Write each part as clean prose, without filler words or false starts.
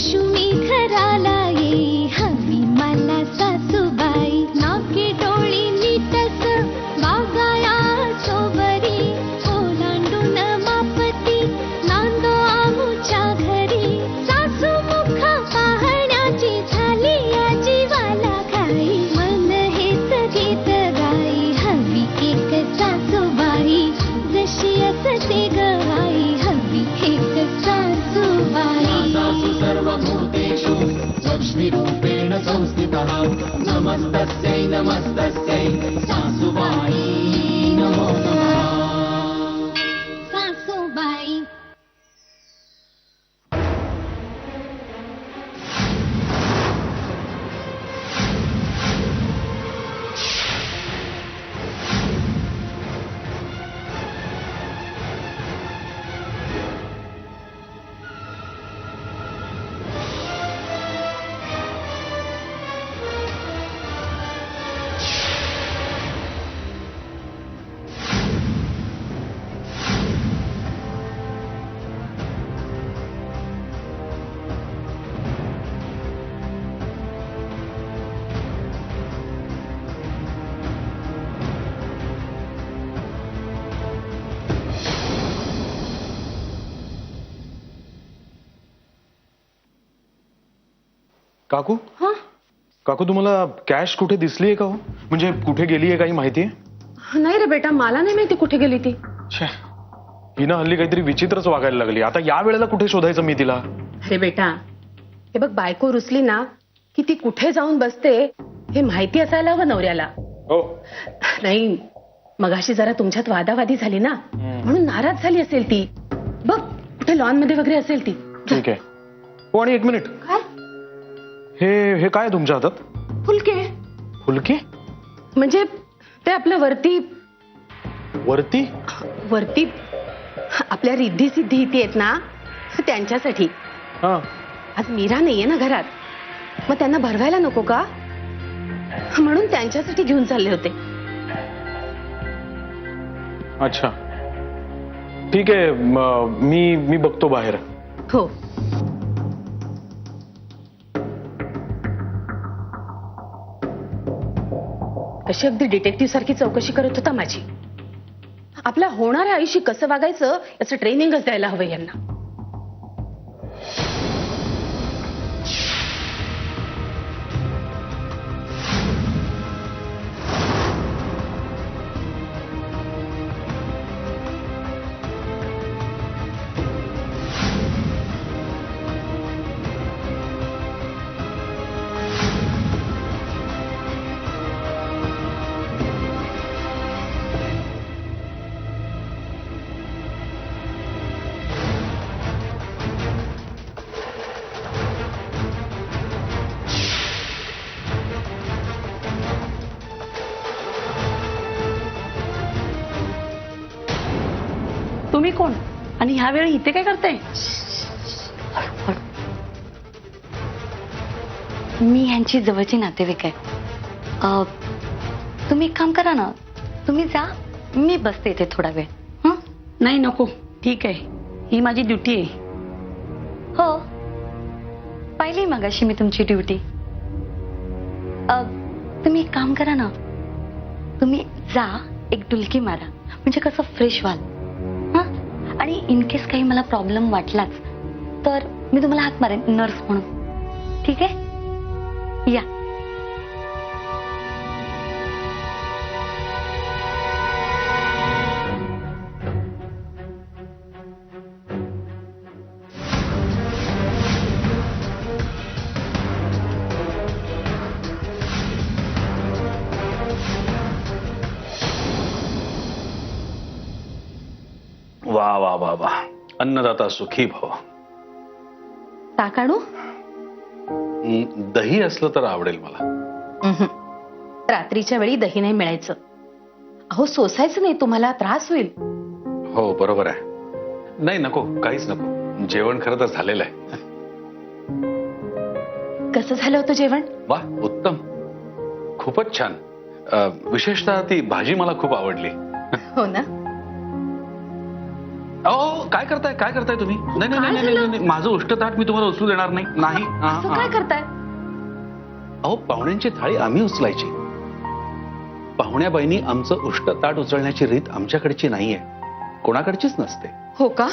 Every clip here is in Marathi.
लक्ष्मी घराला ये हवी मला सासूबाई नाके डोळी नीटस बागाया सोबरी ओलांडून मापती नांदो आमुच्या घरी सासू मुख पाहण्याची झाली या जीवाला घाई मन हेच गीत गाई हवी एक सासूबाई जशी असते गवाई हवी एक सासूबाई सासु सर्वभूतेषु लक्ष्मीरूपेण संस्थितः नमस्तस्यै नमस्तस्यै सासुबाई नमो नमः। सासूबाई काकू काकू तुम्हाला कॅश कुठे दिसलीये का हो म्हणजे कुठे गेलीये काही माहितीये नाही रे बेटा मला नाही माहिती कुठे गेली ती छे हिनं हल्ली काहीतरी विचित्रच वागायला लागली आता या वेळेला कुठे शोधायचं मी तिला अरे बेटा हे बघ बायको रुसली ना की ती कुठे जाऊन बसते हे माहिती असायला हवं नवऱ्याला हो नाही मगाशी जरा तुमच्यात वादावादी झाली ना म्हणून नाराज झाली असेल ती बघ कुठे लॉन मध्ये वगैरे असेल ती ठीक आहे हो आणि एक मिनिट काय हे हे काय तुमच्या हातात फुलके फुलके म्हणजे ते आपल्या वरती वरती वरती आपल्या रिद्धी सिद्धी इथे आहेत ना त्यांच्यासाठी हा आज मीरा नाहीये ना घरात मग त्यांना भरवायला नको का म्हणून त्यांच्यासाठी घेऊन चालले होते अच्छा ठीक आहे मी बघतो बाहेर हो अशी अगदी डिटेक्टिव्ह सारखी चौकशी करत होता माझी आपल्या होणाऱ्या आईशी कसं वागायचं याचं ट्रेनिंगच द्यायला हवं यांना तुम्ही कोण आणि ह्या वेळी इथे काय करताय मी ह्यांची जवळची नातेवाईक आहे तुम्ही एक काम करा ना तुम्ही जा मी बसते इथे थोडा वेळ हं नाही नको ठीक आहे ही माझी ड्युटी आहे हो पाहिली मगाशी मी तुमची ड्युटी तुम्ही एक काम करा ना तुम्ही जा एक डुलकी मारा म्हणजे कसं फ्रेश व्हाल हं आणि इन केस काही मला प्रॉब्लेम वाटलाच तर मी तुम्हाला हाक मारेन नर्स म्हणून ठीक आहे या वा वा वा वा अन्नदाता सुखी भव ताकाणू दही असलं तर आवडेल मला रात्रीच्या वेळी दही नाही मिळायचं अहो सोसायचं नाही तुम्हाला त्रास होईल हो बरोबर आहे नाही नको काहीच नको जेवण खरं तर झालेलं आहे कसं झालं होतं जेवण वा उत्तम खूपच छान विशेषतः ती भाजी मला खूप आवडली हो ना ओ काय करताय तुम्ही? नाही, माझं उष्टताट मी तुम्हाला उचलू देणार नाही. असं काय करताय? अहो, पाहुण्यांची थाळी आम्ही उचलायची. पाहुण्या बहिणी आमचं उष्टताट उचलण्याची रीत आमच्याकडची नाहीये, कोणाकडचीच नसते. हो का?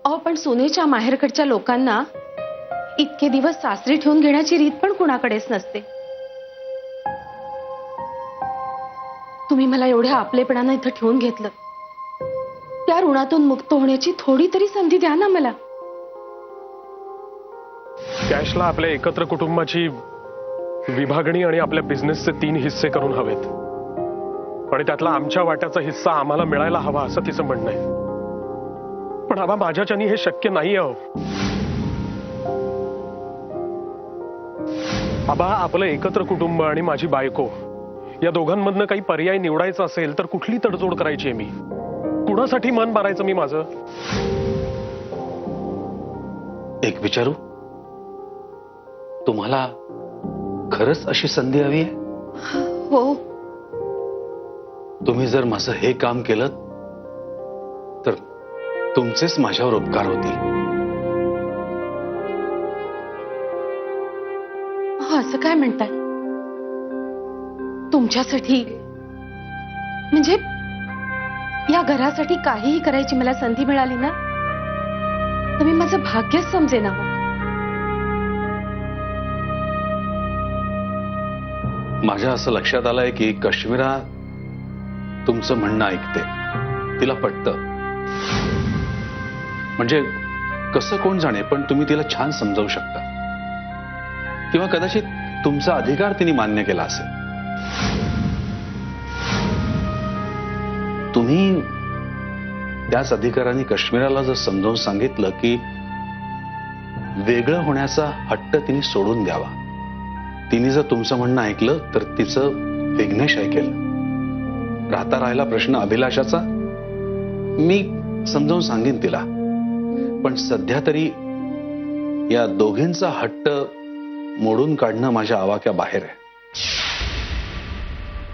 अहो, पण सुनेच्या माहेरकडच्या लोकांना इतके दिवस सासरी ठेवून घेण्याची रीत पण कुणाकडेच नसते. तुम्ही मला एवढ्या आपलेपणानं इथं ठेवून घेतलं, त्या ऋणातून मुक्त होण्याची थोडी तरी संधी द्या ना मला. कॅशला आपल्या एकत्र कुटुंबाची विभागणी आणि आपल्या बिझनेसचे 3 हिस्से करून हवेत, आणि त्यातला आमच्या वाट्याचा हिस्सा आम्हाला मिळायला हवा असं तिचं म्हणणं आहे. पण आबा, माझ्याच्यानी हे शक्य नाही अहो. आबा, आपलं एकत्र कुटुंब आणि माझी बायको या दोघांमधनं काही पर्याय निवडायचा असेल तर कुठली तडजोड करायची आहे मी? कुणासाठी मन मारायचं मी माझं? एक विचारू, तुम्हाला खरंच अशी संधी हवी आहे? हो. तुम्ही जर माझं हे काम केलं तर तुमचेच माझ्यावर उपकार होतील. असं काय म्हणताय? तुमच्यासाठी म्हणजे या घरासाठी काहीही करायची मला संधी मिळाली ना, तुम्ही माझं भाग्यच समजे ना. माझ्या असं लक्षात आलंय की काश्मीरा तुमचं म्हणणं ऐकते, तिला पटतं. म्हणजे कसं कोण जाणे, पण तुम्ही तिला छान समजावू शकता, किंवा कदाचित तुमचा अधिकार तिने मान्य केला असेल. तुम्ही त्याच अधिकाराने काश्मीराला जर समजावून सांगितलं की वेगळं होण्याचा हट्ट तिने सोडून द्यावा, तिने जर तुमचं म्हणणं ऐकलं तर तिचं विघ्नेश ऐकेल. राहता राहिला प्रश्न अभिलाषाचा, मी समजावून सांगेन तिला. पण सध्या तरी या दोघींचा हट्ट मोडून काढणं माझ्या आवाक्या बाहेर आहे.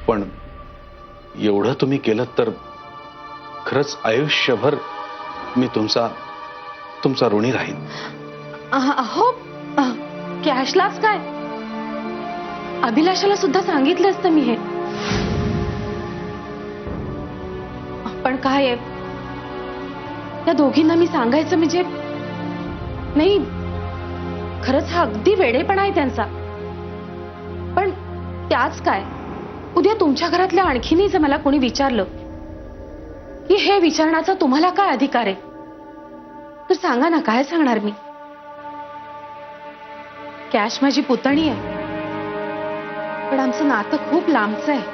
पण एवढं तुम्ही केलं तर खरंच आयुष्यभर मी तुमचा ऋणी राहीन. अहो, कॅशलाच काय, अभिलाषाला सुद्धा सांगितलं असतं मी हे. पण काय आहे, त्या दोघींना मी सांगायचं म्हणजे नाही, खरंच हा अगदी वेडेपणा आहे त्यांचा. पण त्याच काय, उद्या तुमच्या घरातल्या आणखीनही जर मला कोणी विचारलं की हे विचारण्याचा तुम्हाला काय अधिकार आहे, तर सांगा ना, काय सांगणार मी? कॅश माझी पुतणी आहे, पण आमचं नातं खूप लांबचं आहे.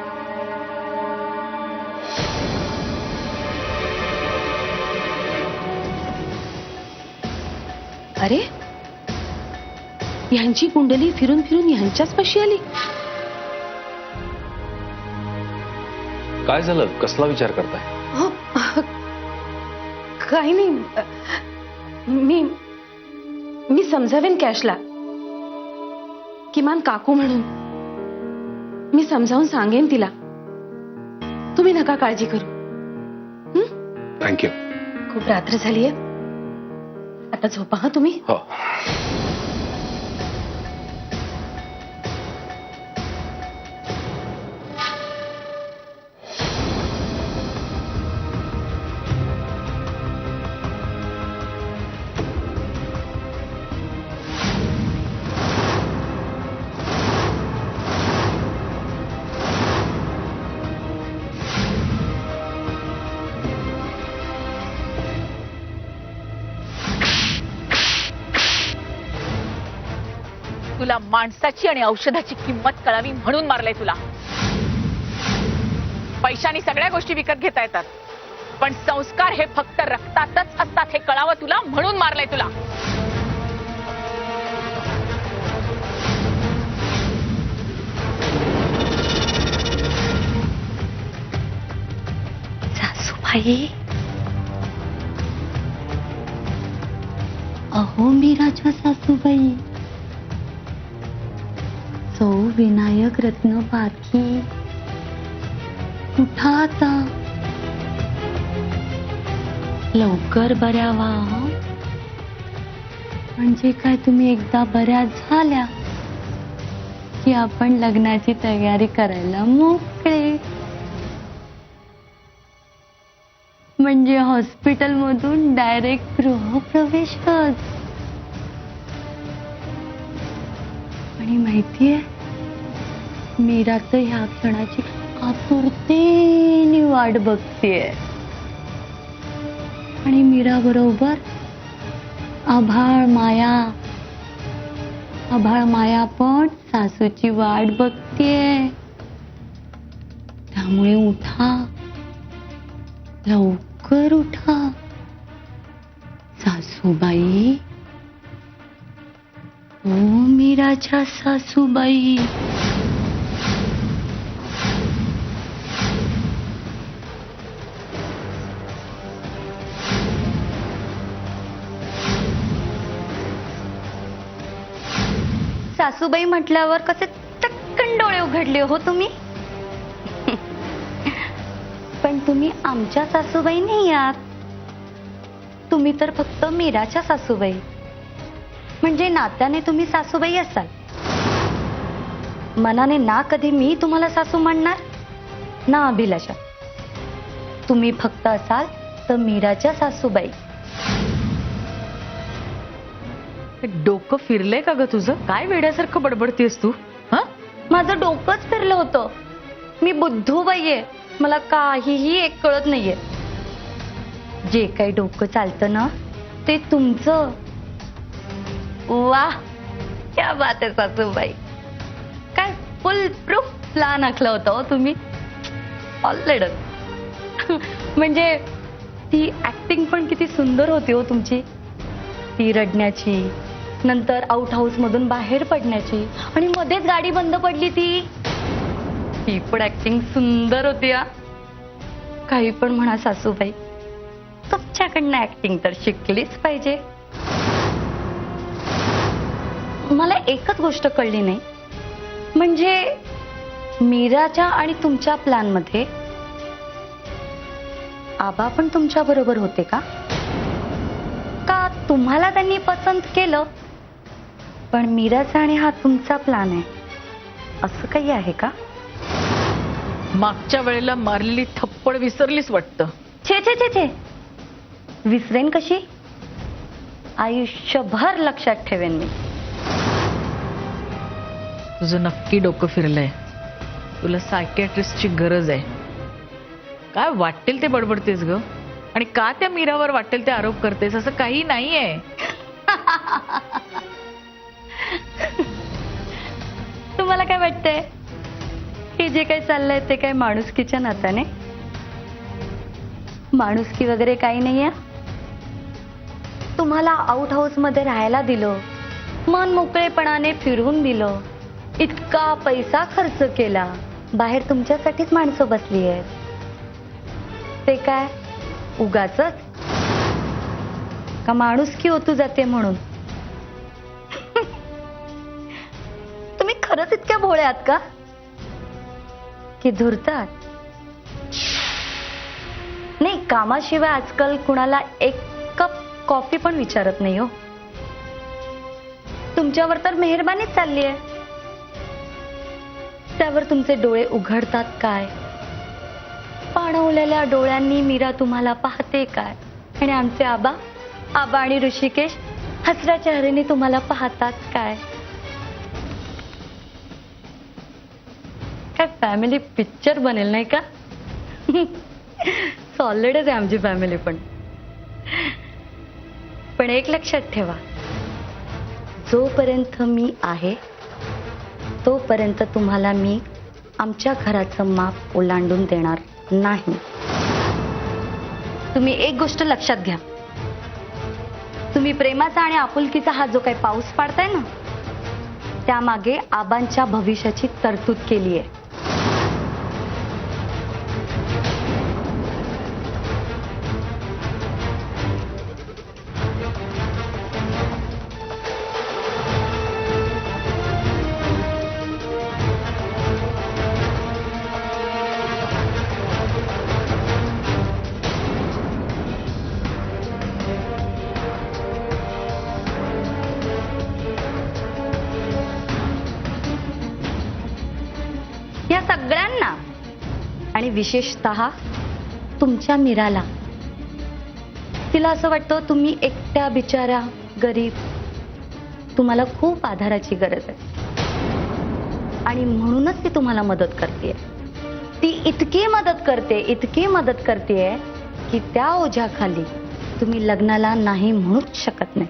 अरे, यांची कुंडली फिरून फिरून यांच्याच पाशी आली. काय झालं? कसला विचार करताय? काही नाही, मी समजावेन कॅशला, किमान काकू म्हणून मी समजावून सांगेन तिला. तुम्ही नका काळजी करू. थँक्यू. खूप रात्र झालीये, आता झोपा हा तुम्ही. हो. तुला माणसाची आणि औषधाची किंमत कळावी म्हणून मारलंय तुला. पैशाने सगळ्या गोष्टी विकत घेता येतात, पण संस्कार हे फक्त रक्तातच असतात हे कळावं तुला म्हणून मारलंय तुला. सासूबाई, अहो मी राजा सासूबाई, सौ विनायक रत्न पारखी, कुठं आता? लवकर बऱ्या व्हा हं. म्हणजे काय तुम्ही एकदा बऱ्या झाल्या की आपण लग्नाची तयारी करायला मोकळे. म्हणजे हॉस्पिटलमधून डायरेक्ट गृहप्रवेशच. आणि माहितीये मीरा तर ह्या क्षणाची आतुरतेने वाट बघतेय. आणि मीरा बरोबर आभाळ माया पण सासूची वाट बघतेय. त्यामुळे उठा, लवकर उठा सासूबाई. ओ मीराच्या सासूबाई. सासूबाई म्हटल्यावर कसे टक्कन डोळे उघडले हो तुम्ही. पण तुम्ही आमच्या सासूबाई नाही आहात. तुम्ही तर फक्त मीराच्या सासूबाई. म्हणजे नात्याने तुम्ही सासूबाई असाल. मनाने ना कधी मी तुम्हाला सासू म्हणणार ना अभिलाषा. तुम्ही फक्त असाल तर मीराच्या सासूबाई. डोकं फिरलंय का ग तुझं? काय वेड्यासारखं बडबडतेस तू? हा, माझं डोकंच फिरलं होतं. मी बुद्धूबाई आहे. मला काहीही एक कळत नाहीये. जे काही डोकं चालतं ना ते तुमचं. वाह, क्या बात आहे सासूबाई. काय फुल प्रूफ प्लान आखला होता हो तुम्ही. ऑलरेडी. म्हणजे ती ऍक्टिंग पण किती सुंदर होती हो तुमची. ती रडण्याची, नंतर आउट हाऊस मधून बाहेर पडण्याची, आणि मध्येच गाडी बंद पडली ती पण ऍक्टिंग सुंदर होती. काही पण म्हणा सासूबाई, तुमच्याकडनं ऍक्टिंग तर शिकलीच पाहिजे. मला एकच गोष्ट कळली नाही. म्हणजे मीराच्या आणि तुमच्या प्लॅन मध्ये आबा पण तुमच्या बरोबर होते का? का तुम्हाला त्यांनी पसंत केलं पण मीराचा आणि हा तुमचा प्लॅन आहे असं काही आहे का? मागच्या वेळेला मारलेली थप्पड विसरलीस वाटतं. छे छे छे छे, विसरेन कशी? आयुष्यभर लक्षात ठेवेन मी. तुझं नक्की डोकं फिरलंय. तुला सायकियाट्रिस्टची गरज आहे. काय वाटेल ते बडबडतेस ग. आणि का त्या मीरावर वाटेल ते आरोप करतेस? असं काही नाहीये. तुम्हाला काय वाटतंय? हे जे काही चाललंय ते काय माणुसकीच्या नात्याने? माणुसकी वगैरे काही नाहीये. तुम्हाला आउट हाऊस मध्ये राहायला दिलं, मन मोकळेपणाने फिरवून दिलं, इतका पैसा खर्च केला, बाहेर तुमच्यासाठीच माणसं बसली आहेत. ते काय उगाचच का माणुसकी ओतू जाते म्हणून? तुम्ही खरंच इतक्या भोळ्या आहात का की धुरतात? नाही, कामाशिवाय आजकाल कुणाला एक कप कॉफी पण विचारत नाही हो. तुमच्यावर तर मेहरबानीच चालली आहे. त्यावर तुमचे डोळे उघडतात काय? पाणवलेल्या डोळ्यांनी मीरा तुम्हाला पाहते काय? आणि आमचे आबा आणि ऋषिकेश हसऱ्या चेहऱ्याने तुम्हाला पाहतात काय? काय फॅमिली पिक्चर बनेल नाही का? सॉलिडच आहे आमची फॅमिली पण. पण एक लक्षात ठेवा, जोपर्यंत मी आहे तोपर्यंत तुम्हाला मी आमच्या घराचं माप ओलांडून देणार नाही. तुम्ही एक गोष्ट लक्षात घ्या, तुम्ही प्रेमाचा आणि आपुलकीचा हा जो काही पाऊस पाडताय ना, त्यामागे आबांच्या भविष्याची तरतूद केली आहे. आणि विशेषतः तुमच्या मीराला. तिला असं वाटतं तुम्ही एकट्या बिचाऱ्या गरीब, तुम्हाला खूप आधाराची गरज आहे आणि म्हणूनच ती तुम्हाला मदत करते. ती इतकी मदत करते की त्या ओझ्याखाली तुम्ही लग्नाला नाही म्हणूच शकत नाही.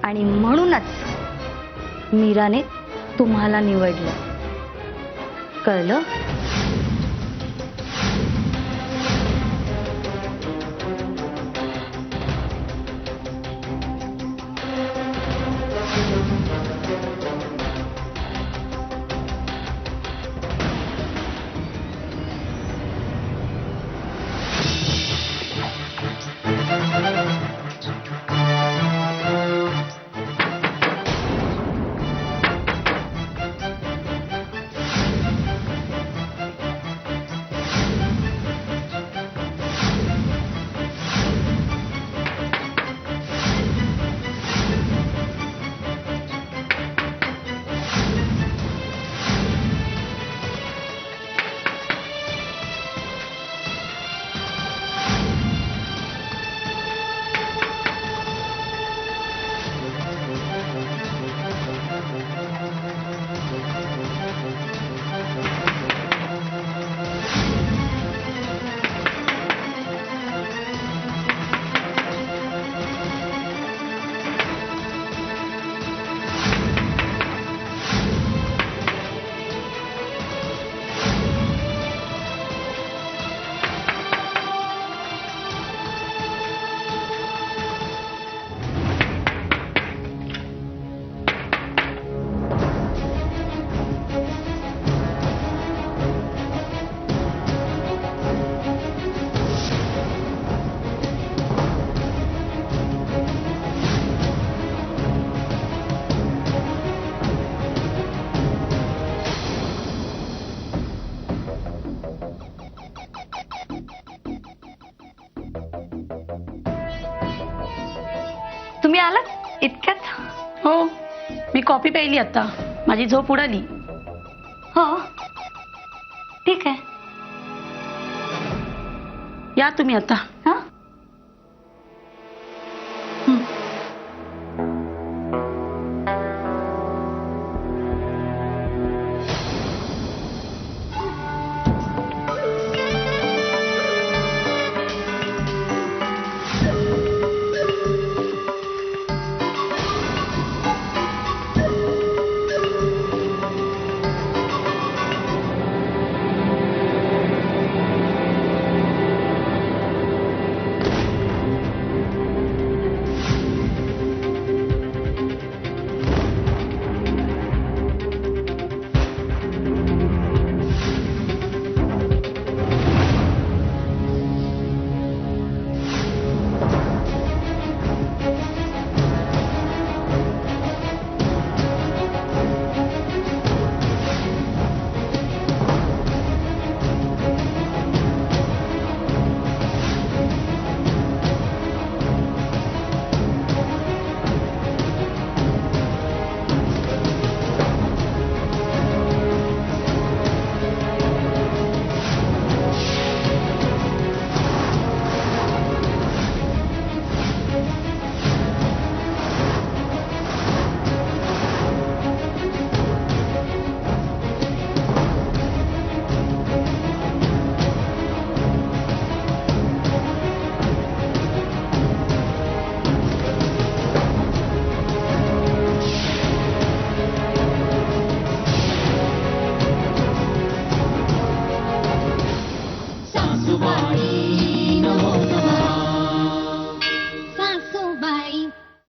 आणि म्हणूनच मीराने तुम्हाला निवडलं. कळलं? तुम्ही आलात इतक्यात? हो, मी कॉफी प्यायली आता, माझी झोप उडाली. हो, ठीक आहे. या तुम्ही आता. हा,